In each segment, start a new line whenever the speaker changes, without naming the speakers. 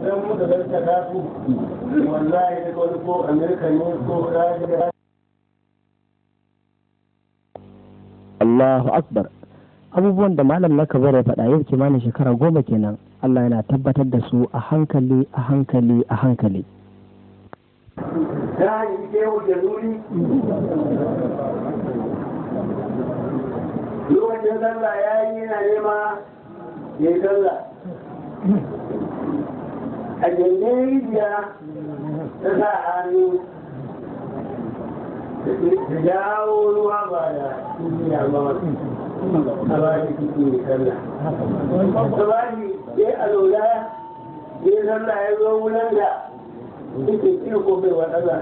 idan muka gaskata su wallahi da wani ko Amerika ne ko Rajiya.
Allahu Akbar. Abubuwan da malam na kabar ya faɗa yau kimanin shekara 10 kenan, Allah yana tabbatar da su a hankali a hankali a hankali.
Ta yi kewu da nuri lokacin sallah ya yi yana nema ya yi sallah a gindin rijiya ta sa hannu da jawo ruwa ba da duniya ba a ba shi kiki mai sallah ta ba shi ya alola ya sallah ya zo wunan da yake cin ko bai waɗanda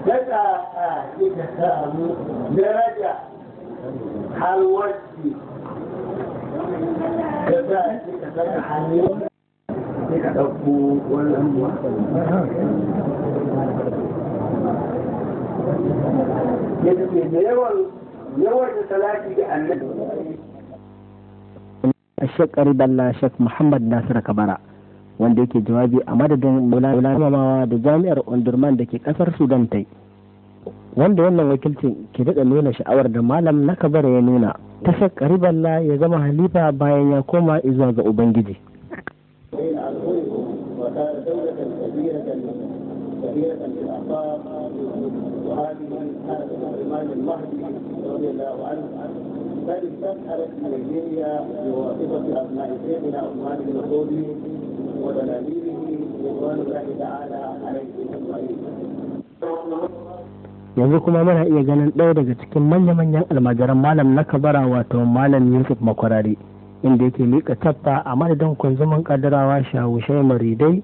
daga a ita samu daraja har wacce da za a cika saka hannu sai ka ɗauko wannan ruwa ya tafi da yawan da salati da annabi
Sheikh Qaribullah Sheikh Muhammad Nasir Kabara wanda yake jawabi a madadin ulamawa da jami'ar Omdurman da ke kasar Sudan tai, wanda wannan wakilcin ke daɗa nuna sha'awar da malam na Kabara ya nuna ta Sheikh Qaribullah ya zama halifa bayan ya koma zuwa ga Ubangiji. Yanzu kuma muna iya ganin ɗaya daga cikin manya-manyan almajiran malam na Kabara wato malam Yusuf Makwarari inda yake liƙa tabba a madadin kunzumin kadarawa Shawu Shai Maridai